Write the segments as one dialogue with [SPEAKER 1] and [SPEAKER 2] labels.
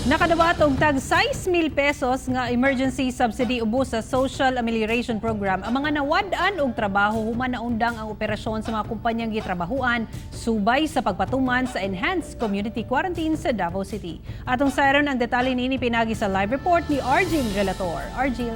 [SPEAKER 1] Nakadawat og tag 6,000 pesos nga emergency subsidy ubos sa Social Amelioration Program ang mga nawad-an og trabaho human naundang ang operasyon sa mga kumpanyang gitrabahuan subay sa pagpatuman sa enhanced community quarantine sa Davao City. Atong sayron ang detalye niini pinagi sa live report ni Argil Relator. Argil.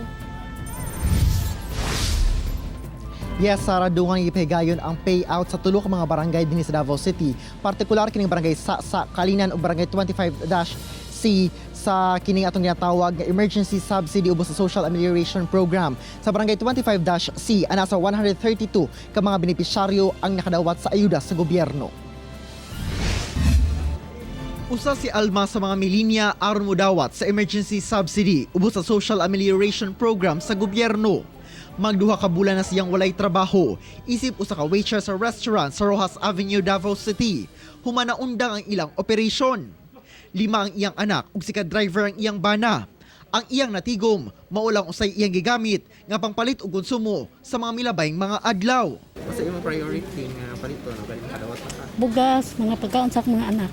[SPEAKER 2] Yes, Sara, dungang ipahigayon ang payout sa tulo ka mga barangay din sa Davao City. Partikular kining barangay sa Kalinan o barangay 25-C sa kining atong ginatawag nga emergency subsidy ubos sa Social Amelioration Program. Sa barangay 25-C, ana sa 132 ka mga benepisyaryo ang nakadawat sa ayuda sa gobyerno. Usa si Alma sa mga milinya aron modawat sa emergency subsidy ubos sa Social Amelioration Program sa gobyerno. Magduha ka bulan na siyang walay trabaho. Isip usa ka waitress sa restaurant sa Rojas Avenue, Davao City. Humanaundang ang ilang operasyon. 5 ang iyang anak ug si ka-driver ang iyang bana. Ang iyang natigom, maulang usay iyang gigamit nga pangpalit og konsumo sa mga milabayng mga adlaw.
[SPEAKER 3] Sa imong priority nga palito no kay kadawat ka.
[SPEAKER 4] Bugas, mga pagkaon sa mga anak.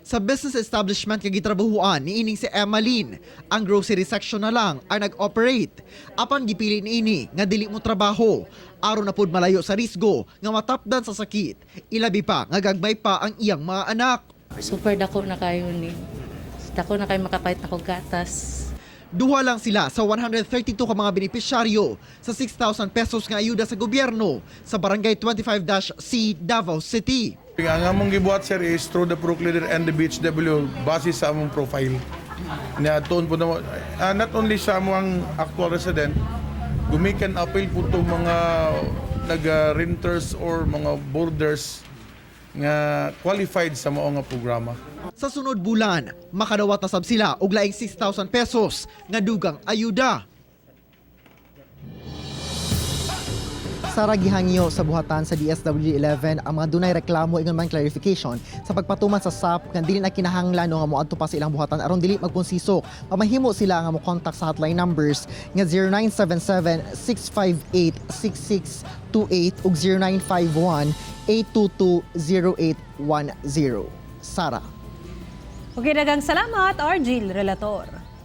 [SPEAKER 2] Sa business establishment nga gitrabahuan niining si Emmeline, ang grocery section na lang ang nag-operate. Apan gipili niini nga dili mo trabaho aron na pud malayo sa risgo nga matapdan sa sakit. Ilabi pa nga gagmay pa ang iyang mga anak.
[SPEAKER 4] Super dako na kayo ni. Dako na kayo makapait ako gatas.
[SPEAKER 2] Duha lang sila sa 132 ka mga benepisyaryo sa 6,000 pesos nga ayuda sa gobyerno sa barangay 25-C, Davao City.
[SPEAKER 5] Ang among gibuhat sir is through the Procleader and the BHW base sa among profile. Niadton po na not only sa among actual resident, gumikan appeal po itong mga nag-renters or mga boarders nga qualified sa mao nga programa.
[SPEAKER 2] Sa sunod bulan, makadawat na sab sila og laing 6,000 pesos nga dugang ayuda. Sa gihangyo sa buhatan sa DSWD-11 ang mga dunay reklamo ingon man clarification sa pagpatuman sa SAP nga dili na kinahanglan nga moadto pa sa ilang buhatan aron dili magpunsisok. Mamahimo sila nga mo contact sa hotline numbers nga 0977-658-6628 ug 0951-822-0810. Sara.
[SPEAKER 1] Okay, daghang salamat Argil Relator.